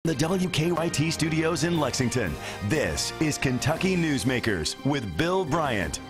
The WKYT studios in Lexington, this is Kentucky Newsmakers with Bill Bryant.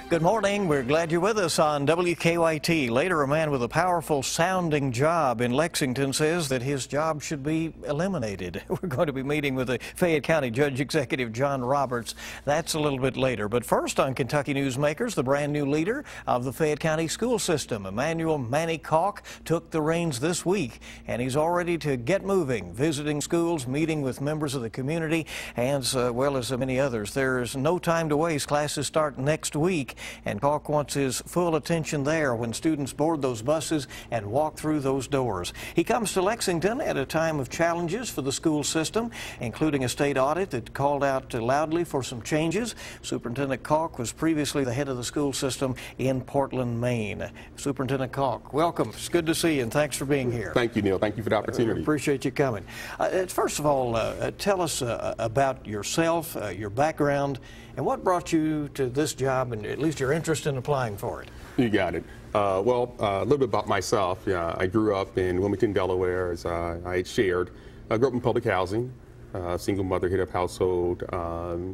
Good morning. We're glad you're with us on WKYT. Later, a man with a powerful sounding job in Lexington says that his job should be eliminated. We're going to be meeting with the Fayette County Judge Executive John Roberts. That's a little bit later. But first on Kentucky Newsmakers, the brand new leader of the Fayette County school system, Manny caulk, took the reins this week, and he's all ready to get moving, visiting schools, meeting with members of the community, and as well as many others. There's no time to waste. Classes start next week. And caulk wants his full attention there when students board those buses and walk through those doors. He comes to Lexington at a time of challenges for the school system, including a state audit that called out loudly for some changes. Superintendent caulk was previously the head of the school system in Portland, Maine. Superintendent caulk, welcome. It's good to see you, and thanks for being here. Thank you, Neil. Thank you for the opportunity. Appreciate you coming. First of all, tell us about yourself, your background, and what brought you to this job, and at least your interest in applying for it. You got it. A little bit about myself. Yeah, I grew up in Wilmington, Delaware, as I had shared. I grew up in public housing, single mother head of household.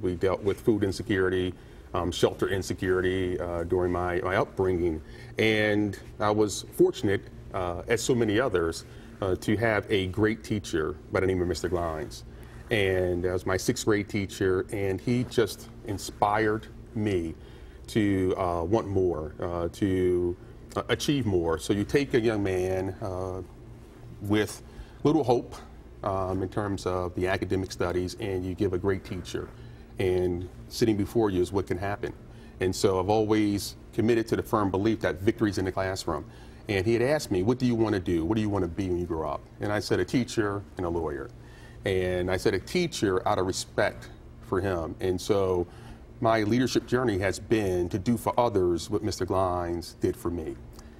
We dealt with food insecurity, shelter insecurity during my upbringing. And I was fortunate, as so many others, to have a great teacher by the name of Mr. Glines. And that was my sixth grade teacher, and he just inspired me to want more, to achieve more. So you take a young man with little hope in terms of the academic studies, and you give a great teacher, and sitting before you is what can happen. And so I've always committed to the firm belief that victory's in the classroom. And he had asked me, what do you want to do? What do you want to be when you grow up? And I said, a teacher and a lawyer. And I said a teacher out of respect for him. And so my leadership journey has been to do for others what Mr. Glines did for me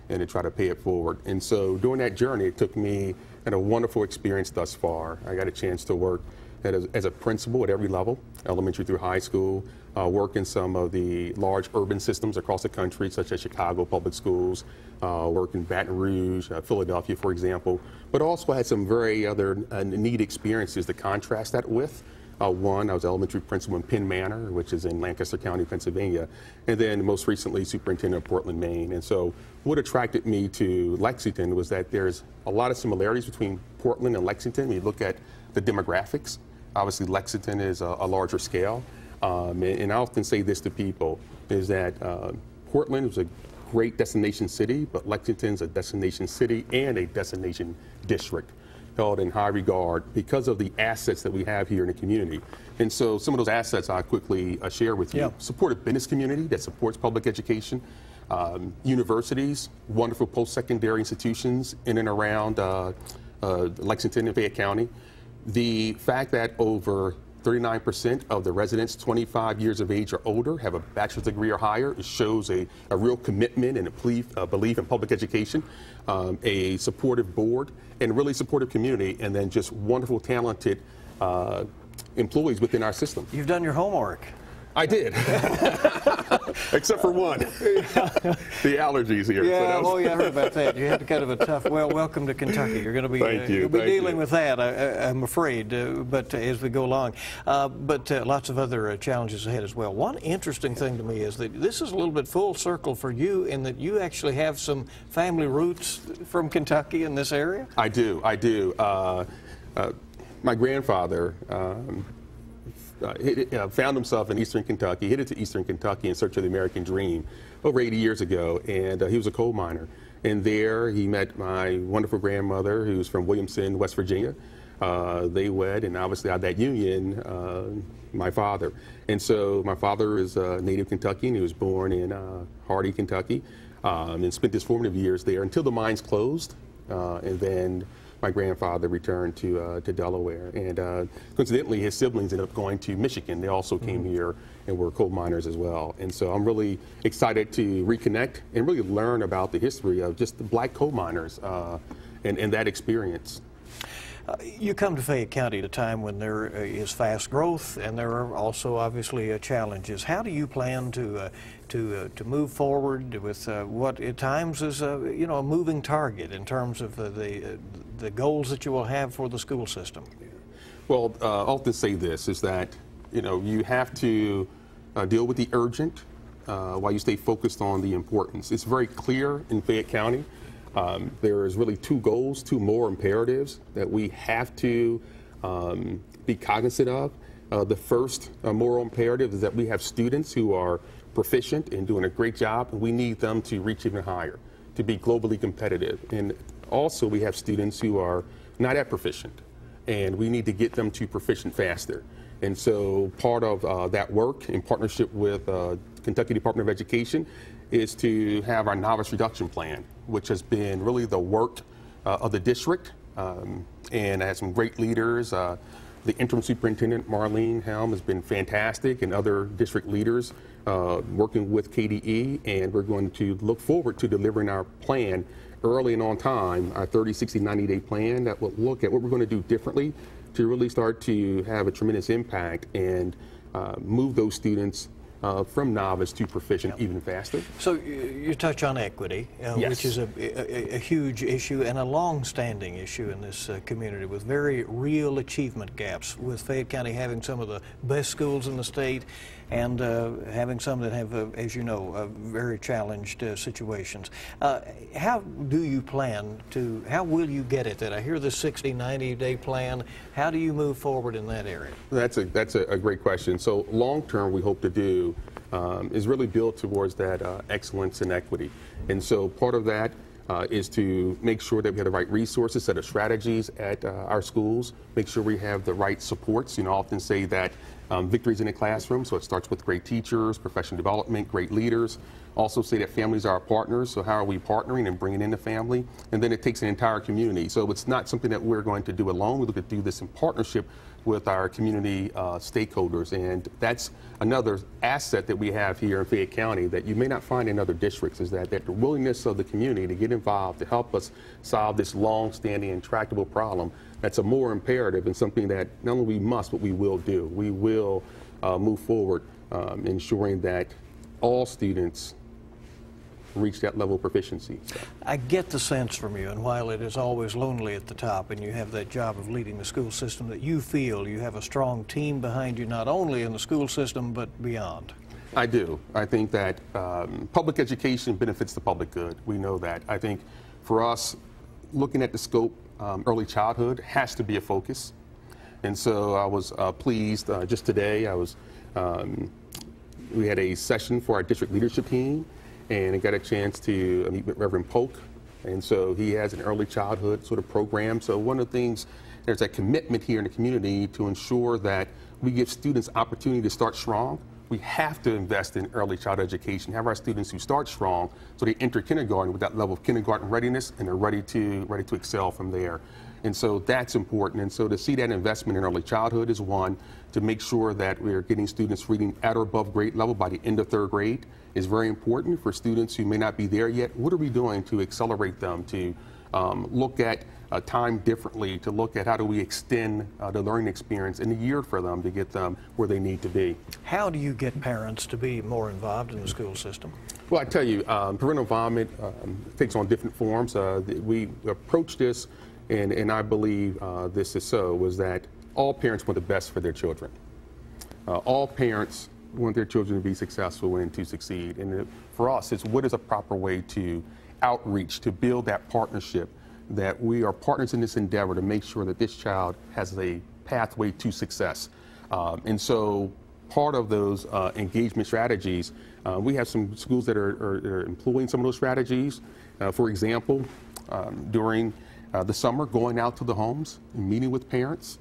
and to try to pay it forward. And so during that journey, it took me a wonderful experience thus far. I got a chance to work as a principal at every level, elementary through high school, work in some of the large urban systems across the country, such as Chicago Public Schools, work in Baton Rouge, Philadelphia, for example, but also had some very other neat experiences to contrast that with. One, I was elementary principal in Penn Manor, which is in Lancaster County, Pennsylvania, and then most recently superintendent of Portland, Maine. And so what attracted me to Lexington was that there's a lot of similarities between Portland and Lexington when you look at the demographics. Obviously, Lexington is a larger scale, and I often say this to people, is that Portland is a great destination city, but Lexington's a destination city and a destination district held in high regard because of the assets that we have here in the community. And so some of those assets I quickly share with you. Yeah. Support a business community that supports public education, universities, wonderful post-secondary institutions in and around Lexington and Fayette County. The fact that over 39% of the residents 25 years of age or older have a bachelor's degree or higher. It shows a real commitment and a belief in public education, a supportive board, and really supportive community, and then just wonderful, talented employees within our system. You've done your homework. I did, except for one, the allergies here. Yeah, so yeah, I heard about that. You had kind of a tough, welcome to Kentucky. You're going to be, you'll be dealing with that, I'm afraid, but as we go along. But lots of other challenges ahead as well. One interesting thing to me is that this is a little bit full circle for you in that you actually have some family roots from Kentucky in this area? I do. My grandfather found himself in eastern Kentucky, headed to eastern Kentucky in search of the American dream over 80 years ago, and he was a coal miner. And there he met my wonderful grandmother, who's from Williamson, West Virginia. They wed, and obviously out of that union, my father. And so my father is a native Kentuckian. He was born in Hardy, Kentucky, and spent his formative years there until the mines closed, and then my grandfather returned to Delaware, and coincidentally, his siblings ended up going to Michigan. They also came here and were coal miners as well. And so I'm really excited to reconnect and really learn about the history of just the black coal miners and that experience. You come to Fayette County at a time when there is fast growth, and there are also obviously challenges. How do you plan to move forward with what at times is a moving target in terms of the goals that you will have for the school system? Well, I'll often say this is that you have to deal with the urgent while you stay focused on the importance. It's very clear in Fayette County. There is really two goals, two more imperatives that we have to be cognizant of. The first moral imperative is that we have students who are proficient and doing a great job, and we need them to reach even higher, to be globally competitive. And also we have students who are not at proficient, and we need to get them to proficient faster. And so part of that work in partnership with Kentucky Department of Education is to have our novice reduction plan, which has been really the work of the district, and I had some great leaders. The interim superintendent, Marlene Helm, has been fantastic, and other district leaders working with KDE, and we're going to look forward to delivering our plan early and on time, our 30, 60, 90-day plan that will look at what we're going to do differently to really start to have a tremendous impact and move those students from novice to proficient even faster. So you touch on equity, Yes. which is a huge issue and a long-standing issue in this community with very real achievement gaps, with Fayette County having some of the best schools in the state and having some that have, as you know, very challenged situations. How do you plan to, how will you get at that? I hear the 60, 90-day plan. How do you move forward in that area? That's a great question. So long-term, we hope to do is really build towards that excellence and equity. And so part of that is to make sure that we have the right resources, set of strategies at our schools, make sure we have the right supports. I often say that victory's in the classroom, so it starts with great teachers, professional development, great leaders. Also say that families are our partners, so how are we partnering and bringing in the family? And then it takes an entire community. So it's not something that we're going to do alone. We look to do this in partnership with our community stakeholders, and that's another asset that we have here in Fayette County that you may not find in other districts, is that the willingness of the community to get involved to help us solve this long-standing intractable problem. That's a more imperative and something that not only we must, but we will do. We will move forward ensuring that all students reach that level of proficiency. So. I get the sense from you, and while it is always lonely at the top and you have that job of leading the school system, that you feel you have a strong team behind you, not only in the school system but beyond. I do. I think that public education benefits the public good. We know that. I think for us, looking at the scope, early childhood has to be a focus. And so I was pleased just today. We had a session for our district leadership team, and I got a chance to meet with Reverend Polk. And so he has an early childhood sort of program. So one of the things, there's a commitment here in the community to ensure that we give students opportunity to start strong. We have to invest in early childhood education, have our students who start strong so they enter kindergarten with that level of kindergarten readiness, and they're ready to excel from there. And so that's important. And so to see that investment in early childhood is one, to make sure that we're getting students reading at or above grade level by the end of third grade is very important. For students who may not be there yet, what are we doing to accelerate them, to look at time differently, to look at how do we extend the learning experience in a year for them to get them where they need to be. How do you get parents to be more involved in the school system? Well, I tell you, parental involvement takes on different forms. We approach this, and I believe this is so, was that all parents want the best for their children. All parents want their children to be successful and to succeed. And for us, it's what is a proper way to outreach, to build that partnership, that we are partners in this endeavor to make sure that this child has a pathway to success. And so part of those engagement strategies, we have some schools that are employing some of those strategies. For example, during the summer, going out to the homes and meeting with parents,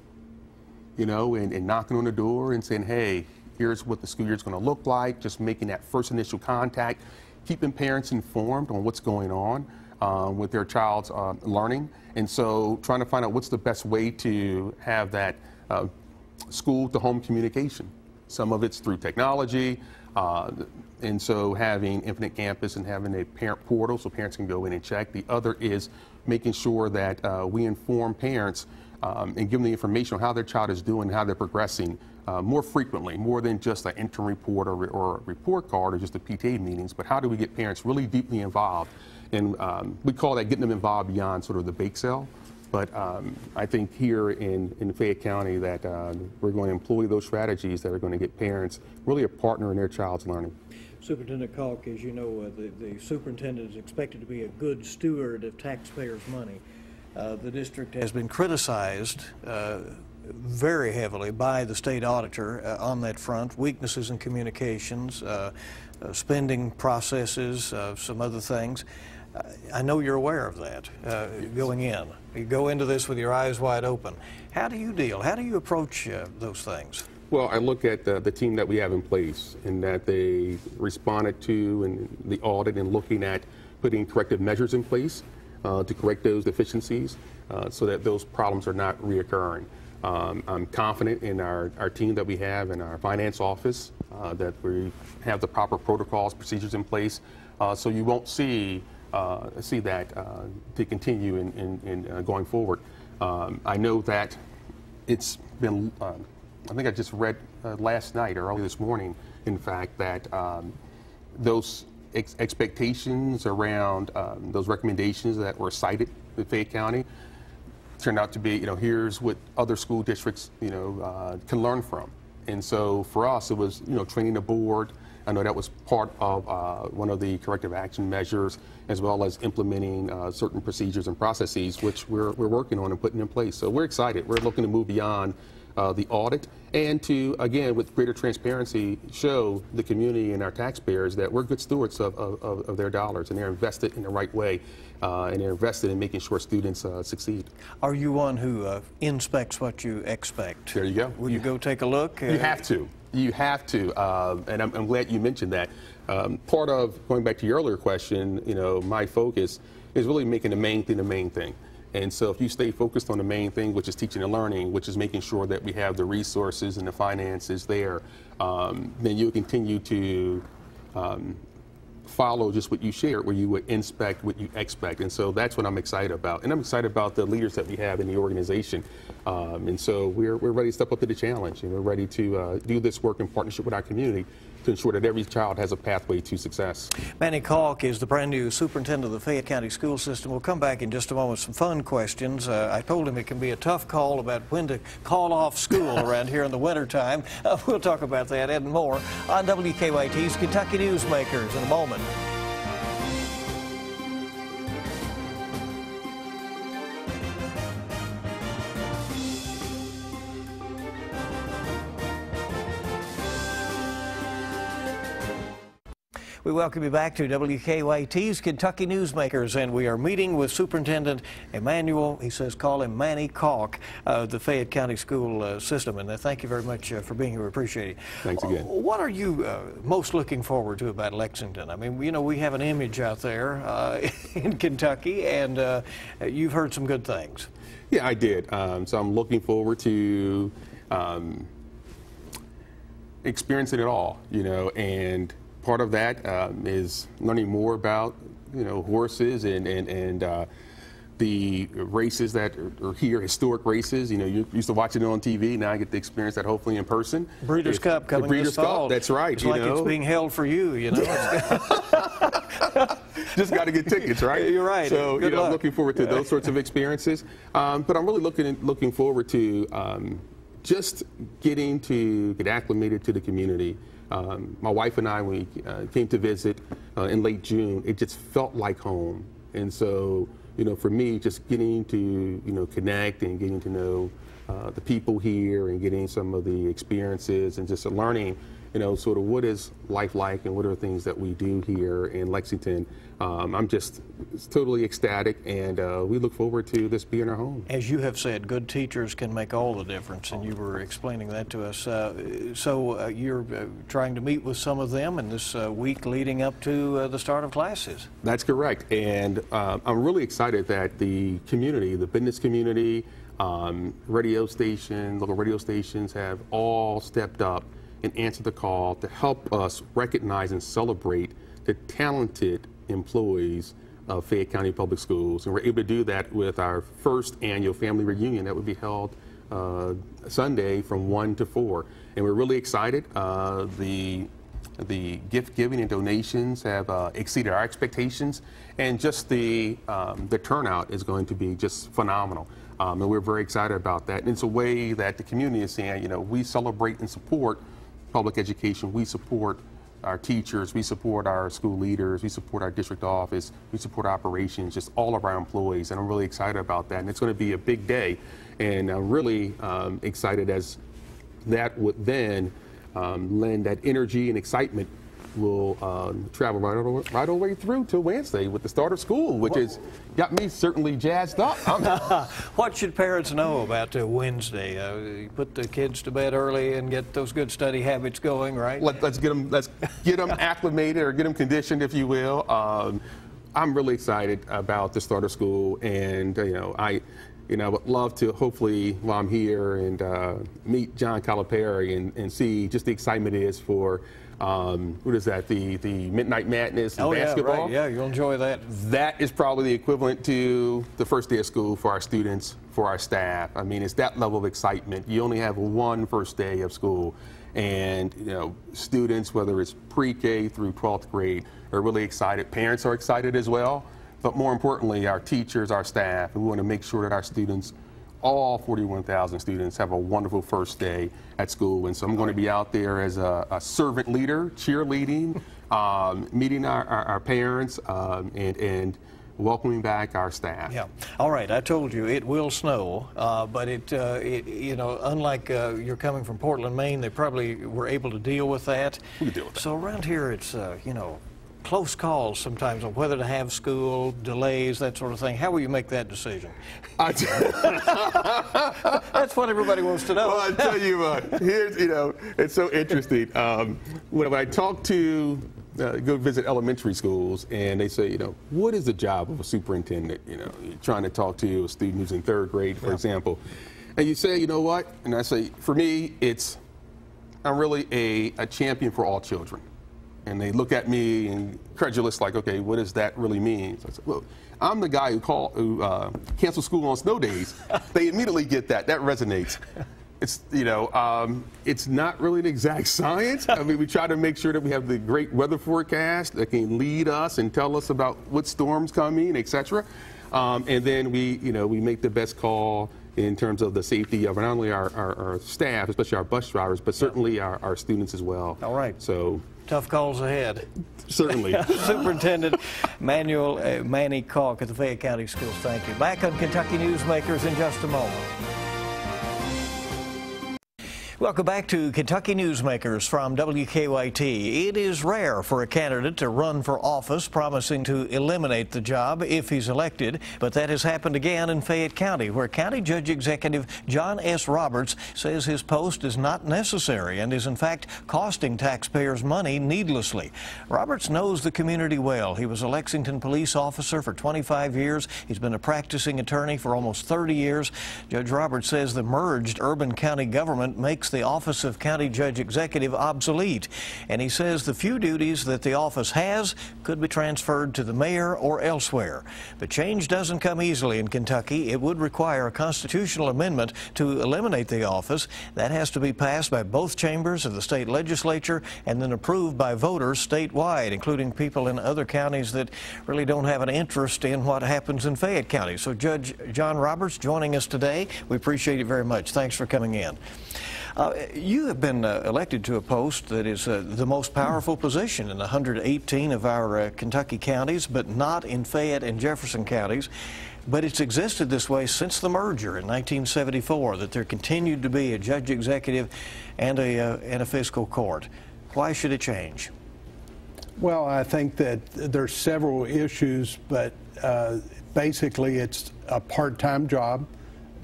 and knocking on the door and saying, hey, here's what the school year is going to look like, just making that first initial contact, keeping parents informed on what's going on with their child's learning. And so trying to find out what's the best way to have that school-to-home communication. Some of it's through technology, and so having Infinite Campus and having a parent portal so parents can go in and check. The other is making sure that we inform parents and give them the information on how their child is doing, how they're progressing more frequently, more than just an interim report or a report card or just the PTA meetings, but how do we get parents really deeply involved? And we call that getting them involved beyond sort of the bake sale. But I think here in Fayette County that we're going to employ those strategies that are going to get parents really a partner in their child's learning. Superintendent Caulk, as you know, the superintendent is expected to be a good steward of taxpayers' money. The district has been criticized very heavily by the state auditor on that front, weaknesses in communications, spending processes, some other things. I know you're aware of that going in. You go into this with your eyes wide open. How do you deal? How do you approach those things? Well, I look at the team that we have in place and that they responded to and the audit and looking at putting corrective measures in place to correct those deficiencies so that those problems are not reoccurring. I'm confident in our team that we have in our finance office that we have the proper protocols, procedures in place, so you won't see that to continue in going forward. I know that it's been, I think I just read last night or early this morning, in fact, that those expectations around those recommendations that were cited in Fayette County turned out to be, here's what other school districts, can learn from. And so for us, it was, training the board. I know that was part of one of the corrective action measures, as well as implementing certain procedures and processes, which we're working on and putting in place. So we're excited. We're looking to move beyond the audit and to, again, with greater transparency, show the community and our taxpayers that we're good stewards of their dollars and they're invested in the right way and they're invested in making sure students succeed. Are you one who inspects what you expect? There you go. Will you go take a look? You have to. You have to, and I'm glad you mentioned that. Part of, going back to your earlier question, my focus is really making the main thing the main thing. And so if you stay focused on the main thing, which is teaching and learning, which is making sure that we have the resources and the finances there, then you'll continue to follow just what you shared, where you would inspect what you expect. And so that's what I'm excited about. And I'm excited about the leaders that we have in the organization. And so we're ready to step up to the challenge, and we're ready to do this work in partnership with our community to ensure that every child has a pathway to success. Manny Caulk is the brand new superintendent of the Fayette County school system. We'll come back in just a moment with some fun questions. I told him it can be a tough call about when to call off school around here in the wintertime. We'll talk about that and more on WKYT's Kentucky Newsmakers in a moment. We welcome you back to WKYT's Kentucky Newsmakers, and we are meeting with Superintendent Emmanuel, he says call him Manny Caulk, the Fayette County school system. And thank you very much for being here. We appreciate it. Thanks again. What are you most looking forward to about Lexington? I mean, we have an image out there in Kentucky, and you've heard some good things. Yeah, I did. So I'm looking forward to experiencing it all, and part of that is learning more about, horses and the races that are here, historic races. You used to watch it on TV. Now I get to experience that hopefully in person. Breeders' Cup coming this fall. That's right. It's like it's being held for you, Just got to get tickets, right? You're right. So, I'm looking forward to those sorts of experiences. But I'm really looking forward to just getting to get acclimated to the community. My wife and I, when we came to visit in late June, it just felt like home. And so, for me, just getting to, connect and getting to know the people here and getting some of the experiences and just learning, sort of what is life like and what are the things that we do here in Lexington. I'm just totally ecstatic, and we look forward to this being our home. As you have said, good teachers can make all the difference, and you were explaining that to us. So you're trying to meet with some of them in this week leading up to the start of classes. That's correct, and I'm really excited that the community, the business community, radio station, local radio stations have all stepped up and answered the call to help us recognize and celebrate the talented employees of Fayette County Public Schools. And we're able to do that with our first annual family reunion that would be held Sunday from 1 to 4. And we're really excited. The gift giving and donations have exceeded our expectations, and just the turnout is going to be just phenomenal. And we're very excited about that. And it's a way that the community is saying, you know, we celebrate and support public education. We support our teachers. We support our school leaders. We support our district office. We support operations, just all of our employees. And I'm really excited about that. And it's going to be a big day. And I'm really excited as that would then lend that energy and excitement will travel right all the way through to Wednesday with the start of school, which has got me certainly jazzed up. What should parents know about Wednesday? You put the kids to bed early and get those good study habits going, right? Let's get them acclimated, or get them conditioned, if you will. I'm really excited about the start of school, and I would love to, hopefully, while I'm here, and meet John Calipari and see just the excitement it is for, what is that, the Midnight Madness and basketball? Yeah, right. Yeah, you'll enjoy that. That is probably the equivalent to the first day of school for our students, for our staff. I mean, it's that level of excitement. You only have one first day of school, and students, whether it's pre-K through 12th grade, are really excited. Parents are excited as well. But more importantly, our teachers, our staff, and we want to make sure that our students, all 41,000 students, have a wonderful first day at school. And so I'm going to be out there as a servant leader, cheerleading, meeting our parents, and welcoming back our staff. Yeah. All right. I told you it will snow, but unlike you're coming from Portland, Maine, they probably were able to deal with that. We can deal with that. So around here, it's close calls sometimes on whether to have school, delays, that sort of thing. How will you make that decision? That's what everybody wants to know. Well, I tell you what, here's, it's so interesting. When I talk to, go visit elementary schools, and they say, what is the job of a superintendent? You're trying to talk to a student who's in 3rd grade, for example. And you say, you know what? And I say, for me, I'm really a champion for all children. And they look at me and credulous, like, okay, what does that really mean? So I said, well, I'm the guy who cancels school on snow days. They immediately get that. That resonates. It's, it's not really an exact science. I mean, we try to make sure that we have the great weather forecast that can lead us and tell us about what storms coming, et cetera. And then we make the best call in terms of the safety of not only our staff, especially our bus drivers, but certainly our students as well. All right. So tough calls ahead. Certainly. Superintendent Manny Caulk at the Fayette County Schools. Thank you. Back on Kentucky Newsmakers in just a moment. Welcome back to Kentucky Newsmakers from WKYT. It is rare for a candidate to run for office promising to eliminate the job if he's elected, but that has happened again in Fayette County, where County Judge Executive John S. Roberts says his post is not necessary and is in fact costing taxpayers money needlessly. Roberts knows the community well. He was a Lexington police officer for 25 years. He's been a practicing attorney for almost 30 years. Judge Roberts says the merged urban county government makes the office of County Judge Executive obsolete, and he says the few duties that the office has could be transferred to the mayor or elsewhere. But change doesn't come easily in Kentucky. It would require a constitutional amendment to eliminate the office. That has to be passed by both chambers of the state legislature and then approved by voters statewide, including people in other counties that really don't have an interest in what happens in Fayette County. So Judge John Roberts joining us today. We appreciate it very much. Thanks for coming in. You have been elected to a post that is the most powerful position in 118 of our Kentucky counties, but not in Fayette and Jefferson counties. But it's existed this way since the merger in 1974, that there continued to be a judge executive and a fiscal court. Why should it change? Well, I think that there's several issues, but basically it's a part-time job.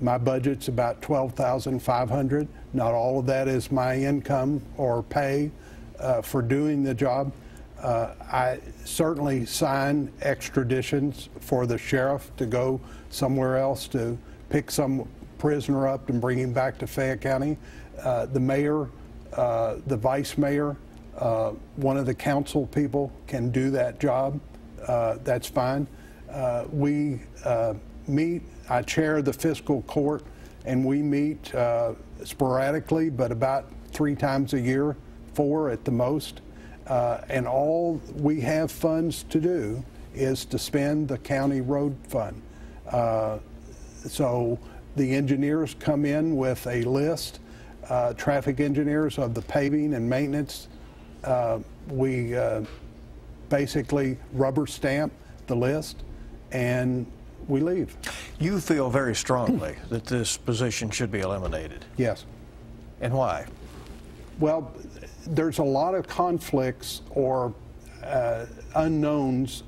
My budget's about $12,500. Not all of that is my income or pay for doing the job. I certainly sign extraditions for the sheriff to go somewhere else to pick some prisoner up and bring him back to Fayette County. The mayor, the vice mayor, one of the council people can do that job. That's fine. We meet, I chair the Fiscal Court, and we meet sporadically, but about 3 times a year, 4 at the most. And all we have funds to do is to spend the county road fund. So the engineers come in with a list, traffic engineers, of the paving and maintenance. We basically rubber stamp the list and we leave. You feel very strongly that this position should be eliminated. Yes. And why? Well, there's a lot of conflicts or unknowns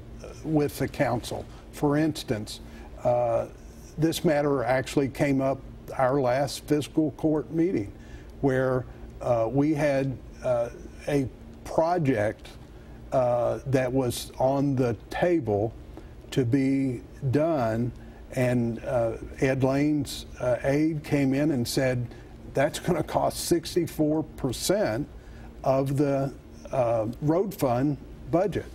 with the council. For instance, this matter actually came up our last fiscal court meeting, where we had a project that was on the table to be done, and Ed Lane's aide came in and said that's going to cost 64% of the road fund budget.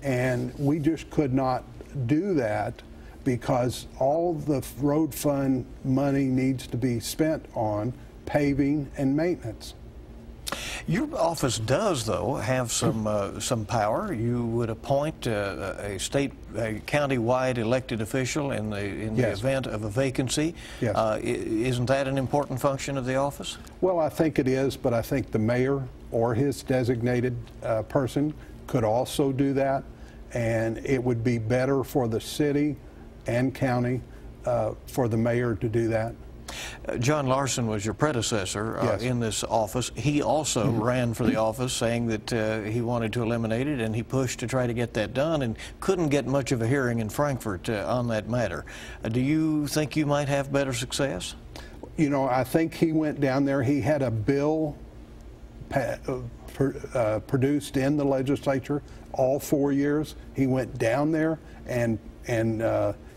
And we just could not do that because all the road fund money needs to be spent on paving and maintenance. Your office does, though, have some power. You would appoint a county-wide elected official in the Yes. event of a vacancy. Yes. Isn't that an important function of the office? Well, I think it is, but I think the mayor or his designated person could also do that, and it would be better for the city and county for the mayor to do that. John Larson was your predecessor Yes. in this office. He also ran for the office, saying that he wanted to eliminate it, and he pushed to try to get that done and couldn't get much of a hearing in Frankfort on that matter. Do you think you might have better success? You know, I think he went down there. He had a bill produced in the legislature all 4 years. He went down there and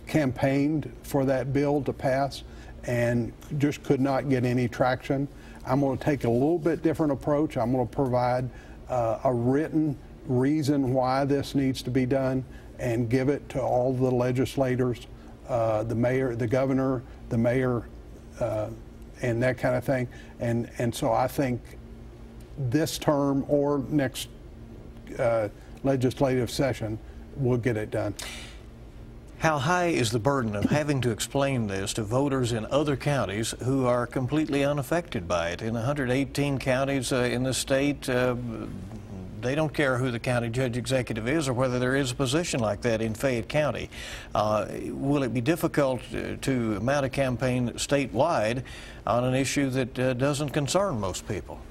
campaigned for that bill to pass, and just could not get any traction. I'm going to take a little bit different approach. I'm going to provide a written reason why this needs to be done and give it to all the legislators, the mayor, the governor, the mayor, and that kind of thing. And so I think this term or next legislative session we'll get it done. How high is the burden of having to explain this to voters in other counties who are completely unaffected by it? In 118 counties in the state, they don't care who the county judge executive is or whether there is a position like that in Fayette County. Will it be difficult to mount a campaign statewide on an issue that doesn't concern most people?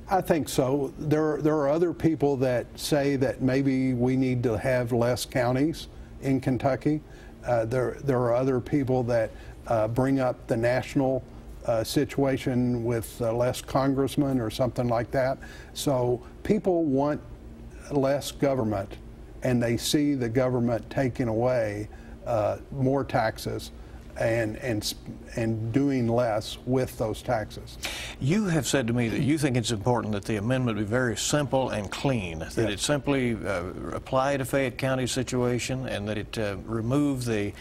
I think so. There are other people that say that maybe we need to have less counties in Kentucky. There are other people that bring up the national situation with less congressmen or something like that. So people want less government, and they see the government taking away more taxes and doing less with those taxes. You have said to me that you think it's important that the amendment be very simple and clean, that Yes. it simply apply to Fayette County situation, and that it remove the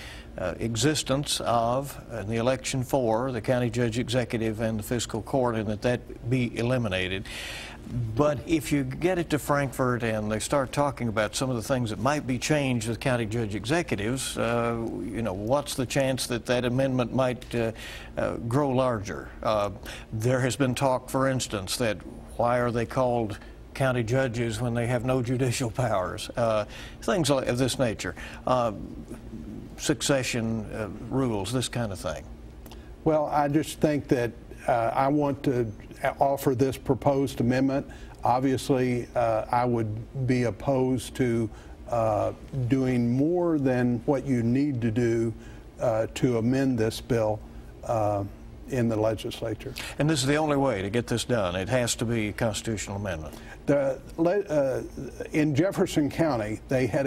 existence of the election for the county judge executive and the fiscal court, and that be eliminated. But if you get it to Frankfort and they start talking about some of the things that might be changed with county judge executives, you know, what's the chance that that amendment might grow larger? There has been talk, for instance, that why are they called county judges when they have no judicial powers? Things of this nature. Succession rules, this kind of thing. Well, I just think that I want to offer this proposed amendment. Obviously, I would be opposed to doing more than what you need to do to amend this bill in the legislature. And this is the only way to get this done. It has to be a constitutional amendment. In Jefferson County, they have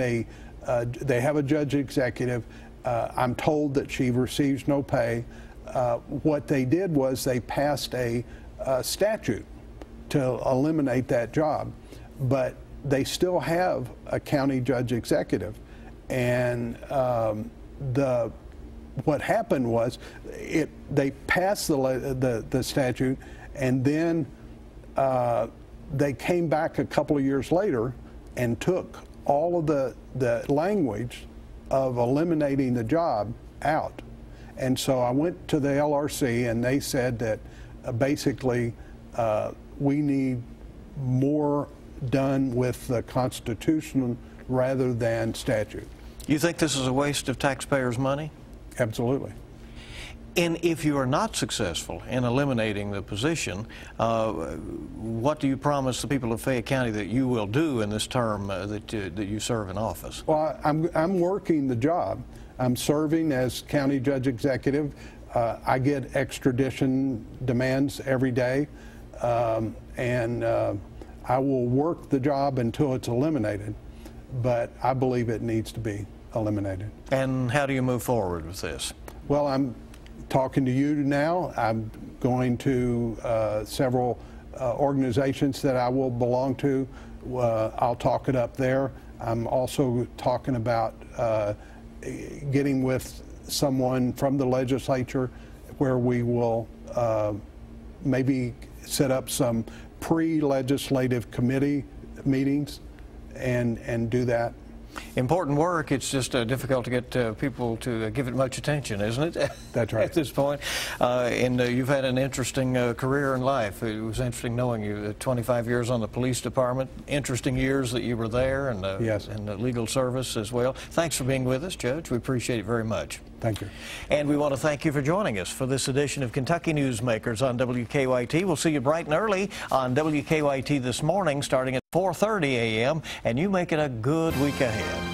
a judge executive. I'm told that she receives no pay. What they did was they passed a statute to eliminate that job, but they still have a county judge executive, And what happened was they passed the statute, and then they came back a couple of years later and took all of the language of eliminating the job out. And so I went to the LRC, and they said that basically we need more done with the Constitution rather than statute. You think this is a waste of taxpayers' money? Absolutely. And if you are not successful in eliminating the position, what do you promise the people of Fayette County that you will do in this term that you serve in office? Well, I'm working the job. I'm serving as county judge executive. I get extradition demands every day, and I will work the job until it's eliminated, but I believe it needs to be eliminated. And how do you move forward with this? Well, I'm talking to you now. I'm going to several organizations that I will belong to. I'll talk it up there. I'm also talking about getting with someone from the legislature where we will maybe set up some pre-legislative committee meetings and do that. Important work. It's just difficult to get people to give it much attention, isn't it? That's right. At this point. And you've had an interesting career in life. It was interesting knowing you. 25 years on the police department. Interesting years that you were there, and yes, and the legal service as well. Thanks for being with us, Judge. We appreciate it very much. Thank you. And we want to thank you for joining us for this edition of Kentucky Newsmakers on WKYT. We'll see you bright and early on WKYT this morning, starting at 4:30 a.m., and you make it a good week ahead.